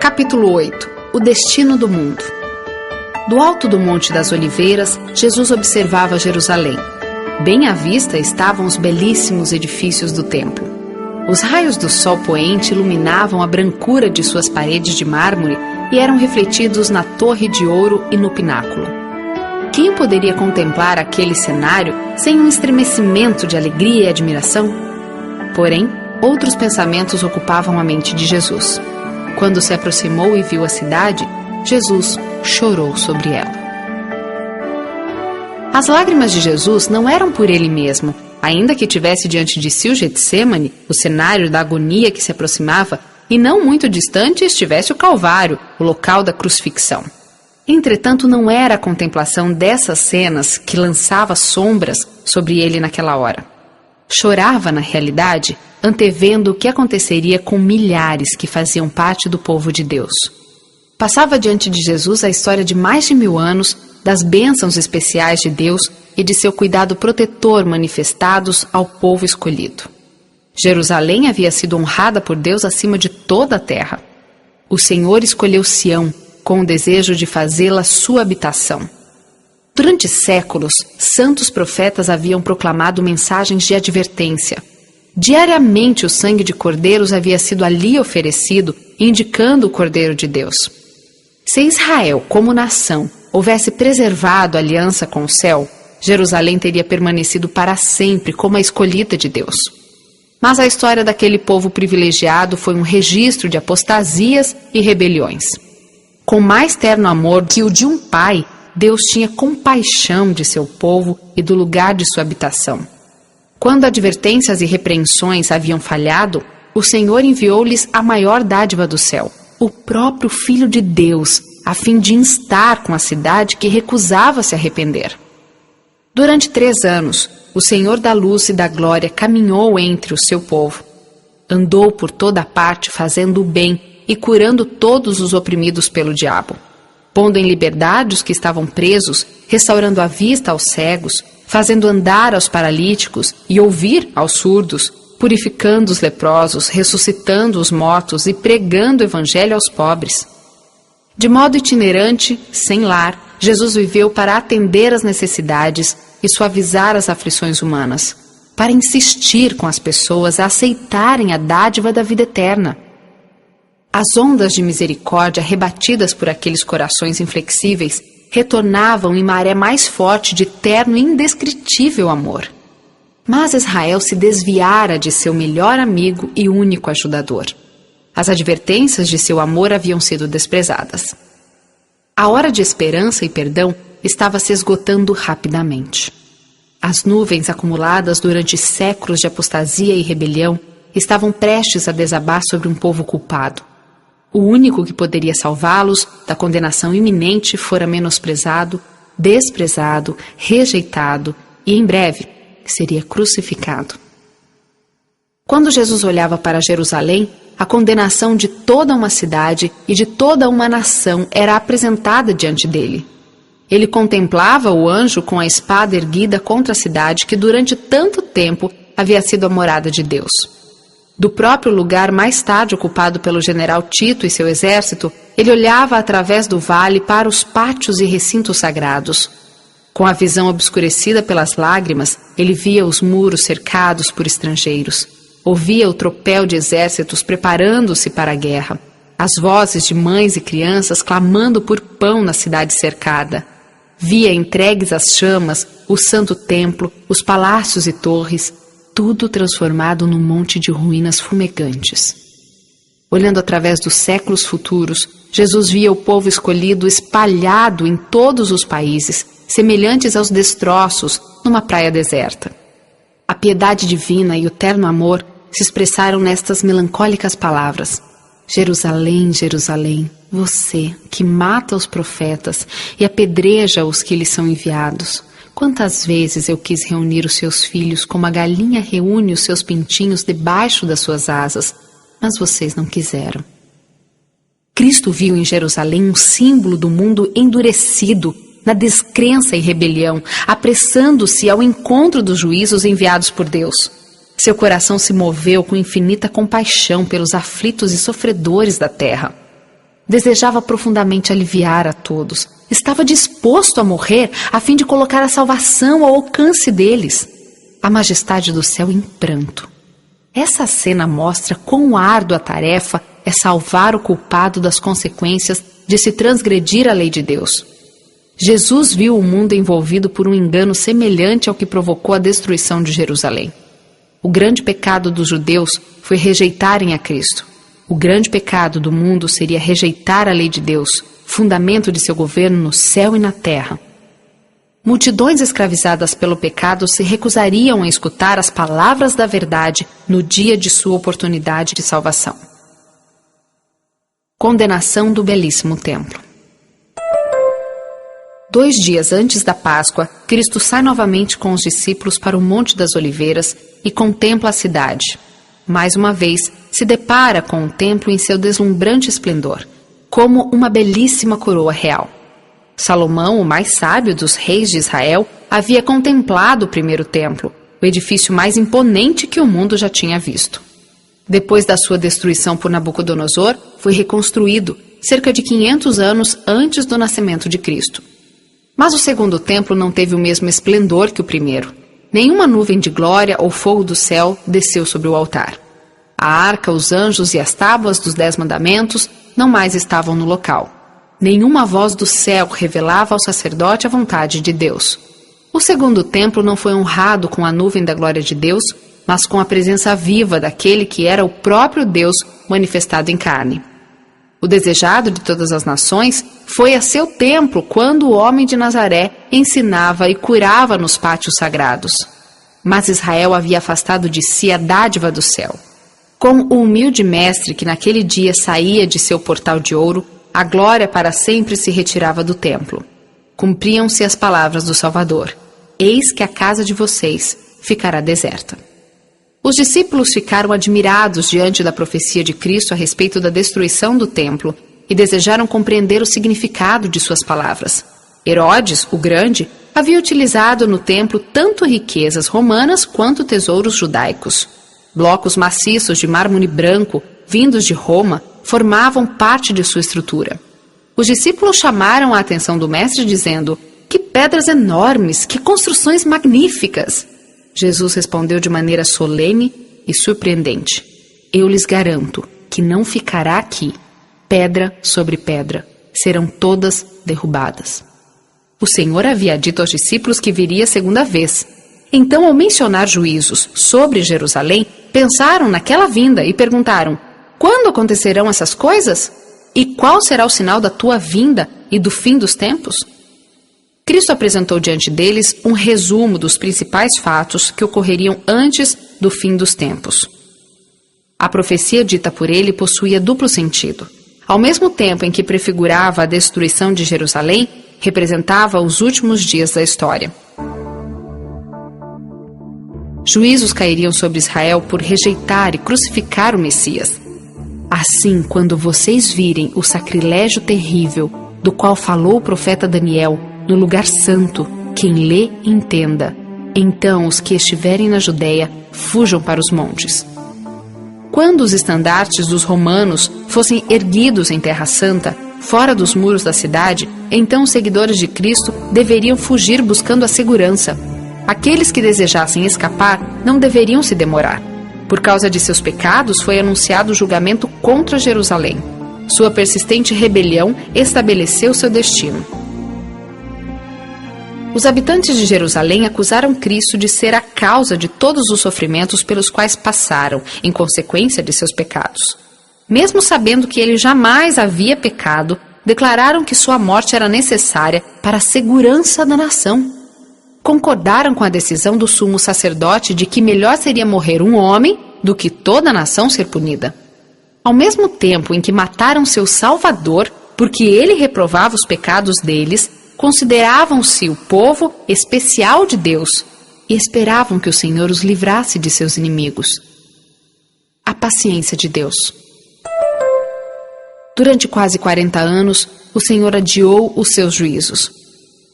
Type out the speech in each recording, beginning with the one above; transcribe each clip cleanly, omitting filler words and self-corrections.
Capítulo 8. O destino do mundo. Do alto do Monte das Oliveiras, Jesus observava Jerusalém. Bem à vista estavam os belíssimos edifícios do templo. Os raios do sol poente iluminavam a brancura de suas paredes de mármore e eram refletidos na torre de ouro e no pináculo. Quem poderia contemplar aquele cenário sem um estremecimento de alegria e admiração? Porém, outros pensamentos ocupavam a mente de Jesus. Quando se aproximou e viu a cidade, Jesus chorou sobre ela. As lágrimas de Jesus não eram por ele mesmo, ainda que tivesse diante de si o Getsêmani, o cenário da agonia que se aproximava, e não muito distante estivesse o Calvário, o local da crucifixão. Entretanto, não era a contemplação dessas cenas que lançava sombras sobre ele naquela hora. Chorava, na realidade, antevendo o que aconteceria com milhares que faziam parte do povo de Deus. Passava diante de Jesus a história de mais de 1000 anos, das bênçãos especiais de Deus e de seu cuidado protetor manifestados ao povo escolhido. Jerusalém havia sido honrada por Deus acima de toda a terra. O Senhor escolheu Sião, com o desejo de fazê-la sua habitação. Durante séculos, santos profetas haviam proclamado mensagens de advertência. Diariamente o sangue de cordeiros havia sido ali oferecido, indicando o Cordeiro de Deus. Se Israel, como nação, houvesse preservado a aliança com o céu, Jerusalém teria permanecido para sempre como a escolhida de Deus. Mas a história daquele povo privilegiado foi um registro de apostasias e rebeliões. Com mais terno amor que o de um pai, Deus tinha compaixão de seu povo e do lugar de sua habitação. Quando advertências e repreensões haviam falhado, o Senhor enviou-lhes a maior dádiva do céu, o próprio Filho de Deus, a fim de instar com a cidade que recusava se arrepender. Durante 3 anos, o Senhor da luz e da glória caminhou entre o seu povo. Andou por toda a parte fazendo o bem e curando todos os oprimidos pelo diabo, pondo em liberdade os que estavam presos, restaurando a vista aos cegos, fazendo andar aos paralíticos e ouvir aos surdos, purificando os leprosos, ressuscitando os mortos e pregando o evangelho aos pobres. De modo itinerante, sem lar, Jesus viveu para atender às necessidades e suavizar as aflições humanas, para insistir com as pessoas a aceitarem a dádiva da vida eterna. As ondas de misericórdia rebatidas por aqueles corações inflexíveis retornavam em maré mais forte de terno e indescritível amor. Mas Israel se desviara de seu melhor amigo e único ajudador. As advertências de seu amor haviam sido desprezadas. A hora de esperança e perdão estava se esgotando rapidamente. As nuvens acumuladas durante séculos de apostasia e rebelião estavam prestes a desabar sobre um povo culpado. O único que poderia salvá-los da condenação iminente fora menosprezado, desprezado, rejeitado e, em breve, seria crucificado. Quando Jesus olhava para Jerusalém, a condenação de toda uma cidade e de toda uma nação era apresentada diante dele. Ele contemplava o anjo com a espada erguida contra a cidade que durante tanto tempo havia sido a morada de Deus. Do próprio lugar mais tarde ocupado pelo general Tito e seu exército, ele olhava através do vale para os pátios e recintos sagrados. Com a visão obscurecida pelas lágrimas, ele via os muros cercados por estrangeiros. Ouvia o tropel de exércitos preparando-se para a guerra. As vozes de mães e crianças clamando por pão na cidade cercada. Via entregues às chamas o santo templo, os palácios e torres, tudo transformado num monte de ruínas fumegantes. Olhando através dos séculos futuros, Jesus via o povo escolhido espalhado em todos os países, semelhantes aos destroços numa praia deserta. A piedade divina e o terno amor se expressaram nestas melancólicas palavras: Jerusalém, Jerusalém, você que mata os profetas e apedreja os que lhes são enviados. Quantas vezes eu quis reunir os seus filhos como a galinha reúne os seus pintinhos debaixo das suas asas, mas vocês não quiseram. Cristo viu em Jerusalém um símbolo do mundo endurecido, na descrença e rebelião, apressando-se ao encontro dos juízos enviados por Deus. Seu coração se moveu com infinita compaixão pelos aflitos e sofredores da terra. Desejava profundamente aliviar a todos. Estava disposto a morrer a fim de colocar a salvação ao alcance deles. A majestade do céu em pranto. Essa cena mostra quão árdua a tarefa é salvar o culpado das consequências de se transgredir a lei de Deus. Jesus viu o mundo envolvido por um engano semelhante ao que provocou a destruição de Jerusalém. O grande pecado dos judeus foi rejeitarem a Cristo. O grande pecado do mundo seria rejeitar a lei de Deus, fundamento de seu governo no céu e na terra. Multidões escravizadas pelo pecado se recusariam a escutar as palavras da verdade no dia de sua oportunidade de salvação. Condenação do belíssimo templo. 2 dias antes da Páscoa, Cristo sai novamente com os discípulos para o Monte das Oliveiras e contempla a cidade. Mais uma vez, se depara com o templo em seu deslumbrante esplendor, como uma belíssima coroa real. Salomão, o mais sábio dos reis de Israel, havia contemplado o primeiro templo, o edifício mais imponente que o mundo já tinha visto. Depois da sua destruição por Nabucodonosor, foi reconstruído cerca de 500 anos antes do nascimento de Cristo. Mas o segundo templo não teve o mesmo esplendor que o primeiro. Nenhuma nuvem de glória ou fogo do céu desceu sobre o altar. A arca, os anjos e as tábuas dos 10 mandamentos não mais estavam no local. Nenhuma voz do céu revelava ao sacerdote a vontade de Deus. O segundo templo não foi honrado com a nuvem da glória de Deus, mas com a presença viva daquele que era o próprio Deus manifestado em carne. O desejado de todas as nações foi a seu templo quando o homem de Nazaré ensinava e curava nos pátios sagrados. Mas Israel havia afastado de si a dádiva do céu. Com o humilde mestre que naquele dia saía de seu portal de ouro, a glória para sempre se retirava do templo. Cumpriam-se as palavras do Salvador: eis que a casa de vocês ficará deserta. Os discípulos ficaram admirados diante da profecia de Cristo a respeito da destruição do templo e desejaram compreender o significado de suas palavras. Herodes, o Grande, havia utilizado no templo tanto riquezas romanas quanto tesouros judaicos. Blocos maciços de mármore branco, vindos de Roma, formavam parte de sua estrutura. Os discípulos chamaram a atenção do mestre dizendo: que pedras enormes, que construções magníficas! Jesus respondeu de maneira solene e surpreendente: eu lhes garanto que não ficará aqui pedra sobre pedra, serão todas derrubadas. O Senhor havia dito aos discípulos que viria a segunda vez. Então, ao mencionar juízos sobre Jerusalém, pensaram naquela vinda e perguntaram: quando acontecerão essas coisas? E qual será o sinal da tua vinda e do fim dos tempos? Cristo apresentou diante deles um resumo dos principais fatos que ocorreriam antes do fim dos tempos. A profecia dita por ele possuía duplo sentido. Ao mesmo tempo em que prefigurava a destruição de Jerusalém, representava os últimos dias da história. Juízos cairiam sobre Israel por rejeitar e crucificar o Messias. Assim, quando vocês virem o sacrilégio terrível do qual falou o profeta Daniel, no lugar santo, quem lê, entenda. Então os que estiverem na Judéia, fujam para os montes. Quando os estandartes dos romanos fossem erguidos em Terra Santa, fora dos muros da cidade, então os seguidores de Cristo deveriam fugir buscando a segurança. Aqueles que desejassem escapar não deveriam se demorar. Por causa de seus pecados, foi anunciado o julgamento contra Jerusalém. Sua persistente rebelião estabeleceu seu destino. Os habitantes de Jerusalém acusaram Cristo de ser a causa de todos os sofrimentos pelos quais passaram, em consequência de seus pecados. Mesmo sabendo que ele jamais havia pecado, declararam que sua morte era necessária para a segurança da nação. Concordaram com a decisão do sumo sacerdote de que melhor seria morrer um homem do que toda a nação ser punida. Ao mesmo tempo em que mataram seu Salvador, porque ele reprovava os pecados deles, consideravam-se o povo especial de Deus e esperavam que o Senhor os livrasse de seus inimigos. A paciência de Deus. Durante quase 40 anos, o Senhor adiou os seus juízos.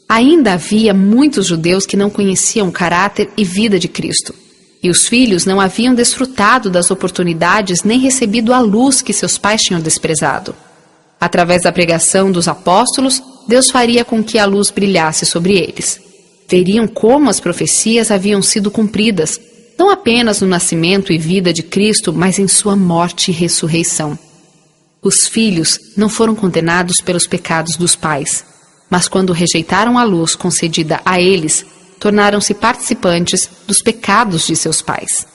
Ainda havia muitos judeus que não conheciam o caráter e vida de Cristo, e os filhos não haviam desfrutado das oportunidades nem recebido a luz que seus pais tinham desprezado. Através da pregação dos apóstolos, Deus faria com que a luz brilhasse sobre eles. Veriam como as profecias haviam sido cumpridas, não apenas no nascimento e vida de Cristo, mas em sua morte e ressurreição. Os filhos não foram condenados pelos pecados dos pais, mas quando rejeitaram a luz concedida a eles, tornaram-se participantes dos pecados de seus pais.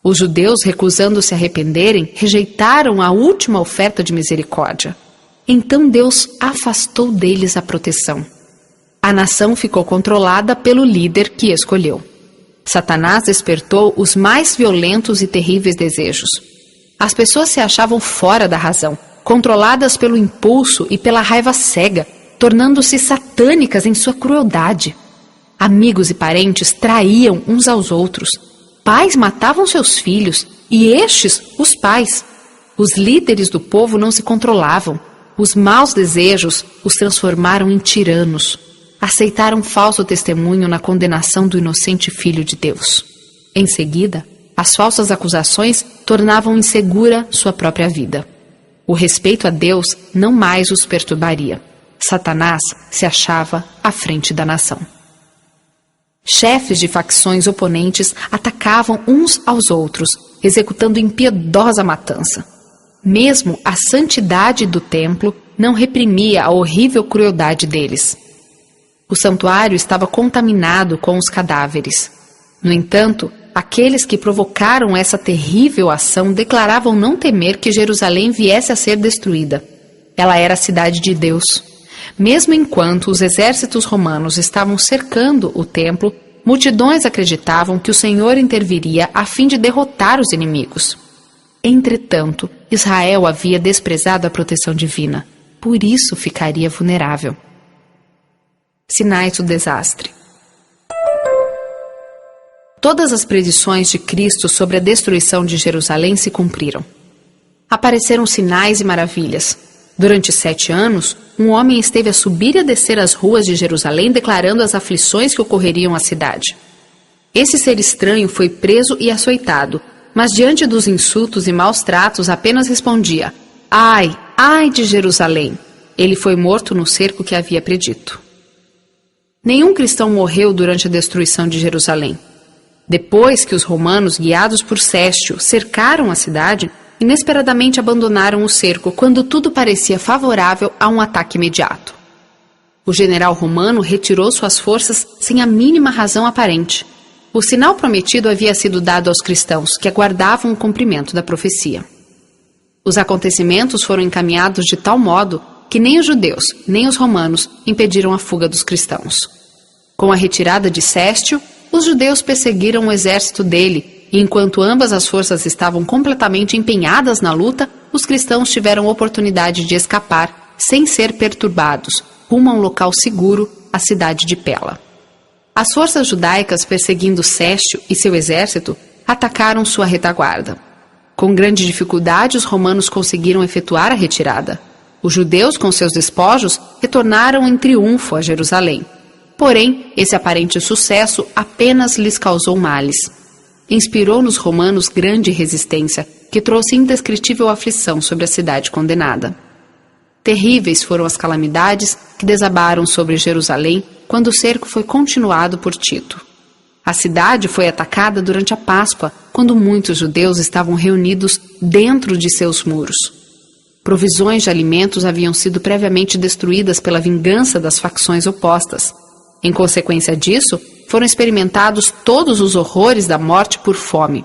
Os judeus, recusando-se a arrependerem, rejeitaram a última oferta de misericórdia. Então Deus afastou deles a proteção. A nação ficou controlada pelo líder que escolheu. Satanás despertou os mais violentos e terríveis desejos. As pessoas se achavam fora da razão, controladas pelo impulso e pela raiva cega, tornando-se satânicas em sua crueldade. Amigos e parentes traíam uns aos outros. Pais matavam seus filhos, e estes, os pais. Os líderes do povo não se controlavam. Os maus desejos os transformaram em tiranos. Aceitaram falso testemunho na condenação do inocente Filho de Deus. Em seguida, as falsas acusações tornavam insegura sua própria vida. O respeito a Deus não mais os perturbaria. Satanás se achava à frente da nação. Chefes de facções oponentes atacavam uns aos outros, executando impiedosa matança. Mesmo a santidade do templo não reprimia a horrível crueldade deles. O santuário estava contaminado com os cadáveres. No entanto, aqueles que provocaram essa terrível ação declaravam não temer que Jerusalém viesse a ser destruída. Ela era a cidade de Deus. Mesmo enquanto os exércitos romanos estavam cercando o templo, multidões acreditavam que o Senhor interviria a fim de derrotar os inimigos. Entretanto, Israel havia desprezado a proteção divina. Por isso ficaria vulnerável. Sinais do desastre. Todas as predições de Cristo sobre a destruição de Jerusalém se cumpriram. Apareceram sinais e maravilhas. Durante 7 anos, um homem esteve a subir e a descer as ruas de Jerusalém declarando as aflições que ocorreriam à cidade. Esse ser estranho foi preso e açoitado, mas diante dos insultos e maus tratos apenas respondia: "Ai, ai de Jerusalém!" Ele foi morto no cerco que havia predito. Nenhum cristão morreu durante a destruição de Jerusalém. Depois que os romanos, guiados por Séstio, cercaram a cidade, inesperadamente abandonaram o cerco quando tudo parecia favorável a um ataque imediato. O general romano retirou suas forças sem a mínima razão aparente. O sinal prometido havia sido dado aos cristãos, que aguardavam o cumprimento da profecia. Os acontecimentos foram encaminhados de tal modo que nem os judeus, nem os romanos impediram a fuga dos cristãos. Com a retirada de Séstio, os judeus perseguiram o exército dele, e enquanto ambas as forças estavam completamente empenhadas na luta, os cristãos tiveram oportunidade de escapar, sem ser perturbados, rumo a um local seguro, a cidade de Pela. As forças judaicas, perseguindo Séstio e seu exército, atacaram sua retaguarda. Com grande dificuldade, os romanos conseguiram efetuar a retirada. Os judeus, com seus despojos, retornaram em triunfo a Jerusalém. Porém, esse aparente sucesso apenas lhes causou males. Inspirou nos romanos grande resistência, que trouxe indescritível aflição sobre a cidade condenada. Terríveis foram as calamidades que desabaram sobre Jerusalém quando o cerco foi continuado por Tito. A cidade foi atacada durante a Páscoa, quando muitos judeus estavam reunidos dentro de seus muros. Provisões de alimentos haviam sido previamente destruídas pela vingança das facções opostas. Em consequência disso, foram experimentados todos os horrores da morte por fome.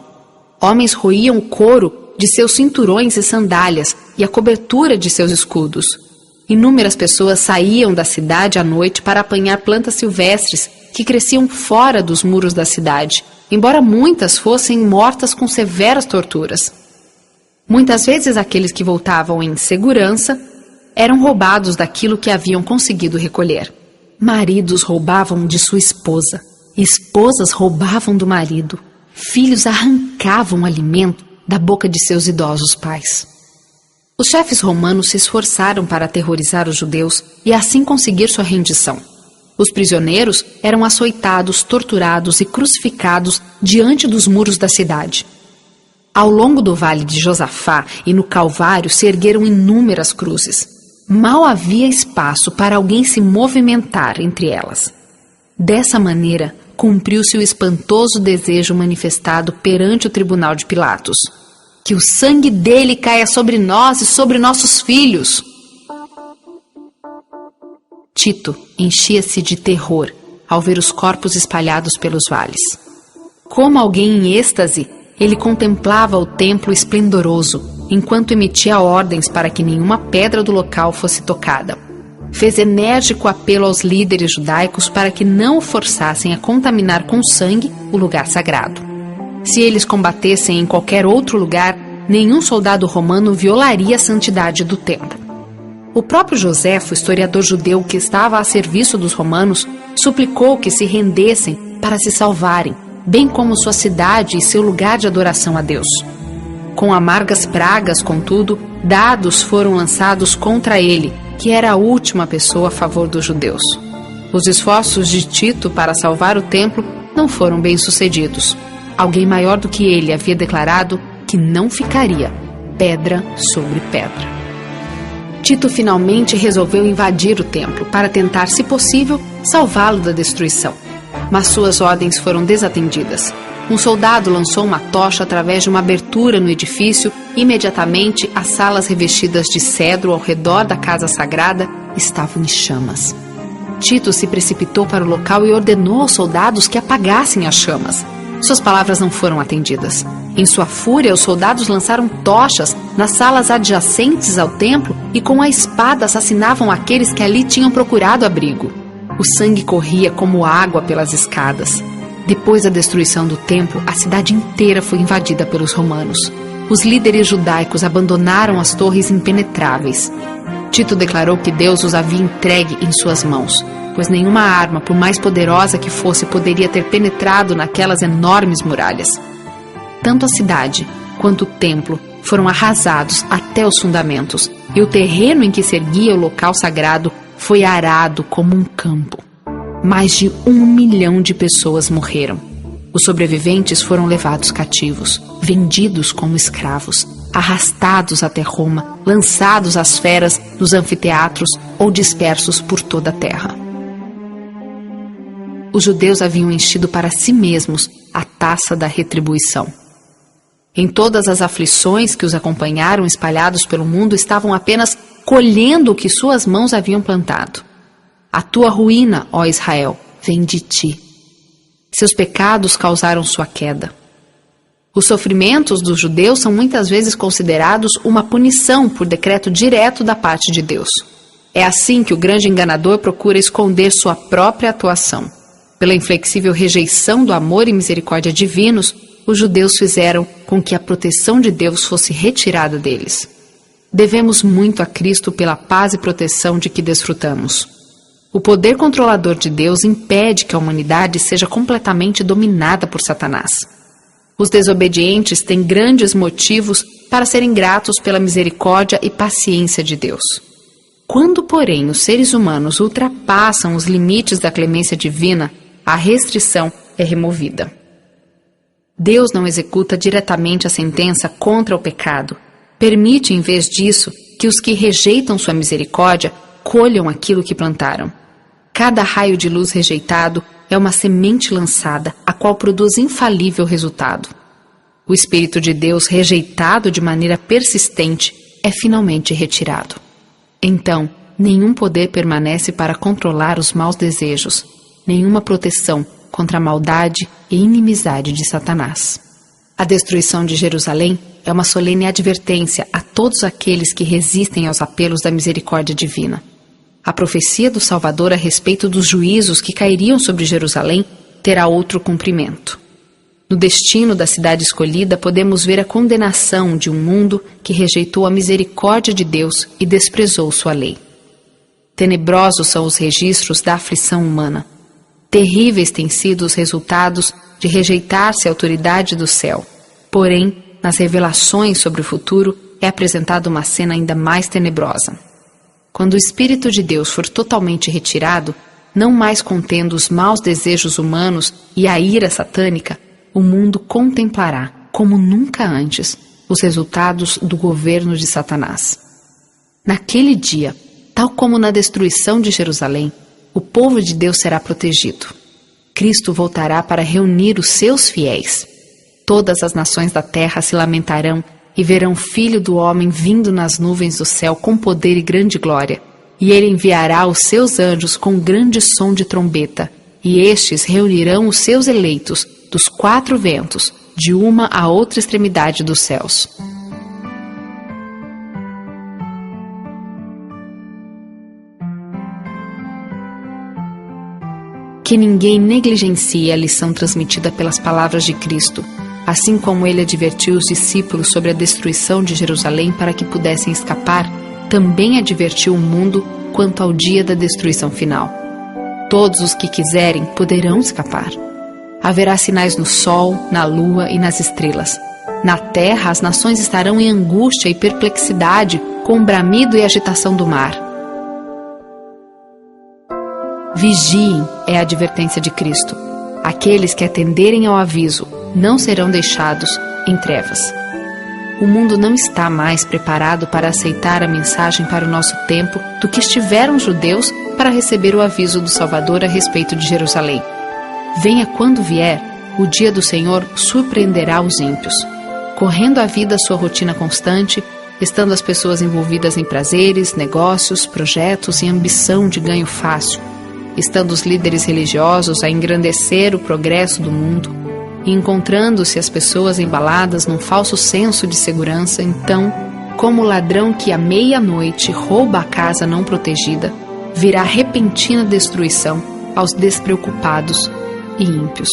Homens roíam o couro de seus cinturões e sandálias e a cobertura de seus escudos. Inúmeras pessoas saíam da cidade à noite para apanhar plantas silvestres que cresciam fora dos muros da cidade, embora muitas fossem mortas com severas torturas. Muitas vezes aqueles que voltavam em segurança eram roubados daquilo que haviam conseguido recolher. Maridos roubavam de sua esposa, esposas roubavam do marido, filhos arrancavam o alimento da boca de seus idosos pais. Os chefes romanos se esforçaram para aterrorizar os judeus e assim conseguir sua rendição. Os prisioneiros eram açoitados, torturados e crucificados diante dos muros da cidade. Ao longo do vale de Josafá e no Calvário se ergueram inúmeras cruzes. Mal havia espaço para alguém se movimentar entre elas. Dessa maneira, cumpriu-se o espantoso desejo manifestado perante o tribunal de Pilatos: que o sangue dele caia sobre nós e sobre nossos filhos. Tito enchia-se de terror ao ver os corpos espalhados pelos vales. Como alguém em êxtase, ele contemplava o templo esplendoroso, enquanto emitia ordens para que nenhuma pedra do local fosse tocada. Fez enérgico apelo aos líderes judaicos para que não o forçassem a contaminar com sangue o lugar sagrado. Se eles combatessem em qualquer outro lugar, nenhum soldado romano violaria a santidade do templo. O próprio Joséfo, historiador judeu que estava a serviço dos romanos, suplicou que se rendessem para se salvarem, bem como sua cidade e seu lugar de adoração a Deus. Com amargas pragas, contudo, dados foram lançados contra ele, que era a última pessoa a favor dos judeus. Os esforços de Tito para salvar o templo não foram bem-sucedidos. Alguém maior do que ele havia declarado que não ficaria pedra sobre pedra. Tito finalmente resolveu invadir o templo para tentar, se possível, salvá-lo da destruição. Mas suas ordens foram desatendidas. Um soldado lançou uma tocha através de uma abertura no edifício e, imediatamente, as salas revestidas de cedro ao redor da casa sagrada estavam em chamas. Tito se precipitou para o local e ordenou aos soldados que apagassem as chamas. Suas palavras não foram atendidas. Em sua fúria, os soldados lançaram tochas nas salas adjacentes ao templo e com a espada assassinavam aqueles que ali tinham procurado abrigo. O sangue corria como água pelas escadas. Depois da destruição do templo, a cidade inteira foi invadida pelos romanos. Os líderes judaicos abandonaram as torres impenetráveis. Tito declarou que Deus os havia entregue em suas mãos, pois nenhuma arma, por mais poderosa que fosse, poderia ter penetrado naquelas enormes muralhas. Tanto a cidade quanto o templo foram arrasados até os fundamentos, e o terreno em que se erguia o local sagrado foi arado como um campo. Mais de 1 milhão de pessoas morreram. Os sobreviventes foram levados cativos, vendidos como escravos, arrastados até Roma, lançados às feras nos anfiteatros ou dispersos por toda a terra. Os judeus haviam enchido para si mesmos a taça da retribuição. Em todas as aflições que os acompanharam espalhados pelo mundo, estavam apenas colhendo o que suas mãos haviam plantado. A tua ruína, ó Israel, vem de ti. Seus pecados causaram sua queda. Os sofrimentos dos judeus são muitas vezes considerados uma punição por decreto direto da parte de Deus. É assim que o grande enganador procura esconder sua própria atuação. Pela inflexível rejeição do amor e misericórdia divinos, os judeus fizeram com que a proteção de Deus fosse retirada deles. Devemos muito a Cristo pela paz e proteção de que desfrutamos. O poder controlador de Deus impede que a humanidade seja completamente dominada por Satanás. Os desobedientes têm grandes motivos para serem gratos pela misericórdia e paciência de Deus. Quando, porém, os seres humanos ultrapassam os limites da clemência divina, a restrição é removida. Deus não executa diretamente a sentença contra o pecado. Permite, em vez disso, que os que rejeitam sua misericórdia colham aquilo que plantaram. Cada raio de luz rejeitado é uma semente lançada, a qual produz infalível resultado. O Espírito de Deus, rejeitado de maneira persistente, é finalmente retirado. Então, nenhum poder permanece para controlar os maus desejos, nenhuma proteção contra a maldade e inimizade de Satanás. A destruição de Jerusalém é uma solene advertência a todos aqueles que resistem aos apelos da misericórdia divina. A profecia do Salvador a respeito dos juízos que cairiam sobre Jerusalém terá outro cumprimento. No destino da cidade escolhida, podemos ver a condenação de um mundo que rejeitou a misericórdia de Deus e desprezou sua lei. Tenebrosos são os registros da aflição humana. Terríveis têm sido os resultados de rejeitar-se a autoridade do céu. Porém, nas revelações sobre o futuro, é apresentada uma cena ainda mais tenebrosa. Quando o Espírito de Deus for totalmente retirado, não mais contendo os maus desejos humanos e a ira satânica, o mundo contemplará, como nunca antes, os resultados do governo de Satanás. Naquele dia, Tal como na destruição de Jerusalém, o povo de Deus será protegido. Cristo voltará para reunir os seus fiéis. Todas as nações da terra se lamentarão e verão o Filho do Homem vindo nas nuvens do céu com poder e grande glória. E ele enviará os seus anjos com grande som de trombeta, e estes reunirão os seus eleitos dos 4 ventos, de uma à outra extremidade dos céus. Que ninguém negligencie a lição transmitida pelas palavras de Cristo, assim como ele advertiu os discípulos sobre a destruição de Jerusalém para que pudessem escapar, também advertiu o mundo quanto ao dia da destruição final. Todos os que quiserem poderão escapar. Haverá sinais no sol, na lua e nas estrelas. Na terra as nações estarão em angústia e perplexidade, com o bramido e agitação do mar. Vigiem, é a advertência de Cristo. Aqueles que atenderem ao aviso não serão deixados em trevas. O mundo não está mais preparado para aceitar a mensagem para o nosso tempo do que estiveram os judeus para receber o aviso do Salvador a respeito de Jerusalém. Venha quando vier, o dia do Senhor surpreenderá os ímpios. Correndo a vida sua rotina constante, estando as pessoas envolvidas em prazeres, negócios, projetos e ambição de ganho fácil, estando os líderes religiosos a engrandecer o progresso do mundo, e encontrando-se as pessoas embaladas num falso senso de segurança, então, como o ladrão que à meia-noite rouba a casa não protegida, virá repentina destruição aos despreocupados e ímpios.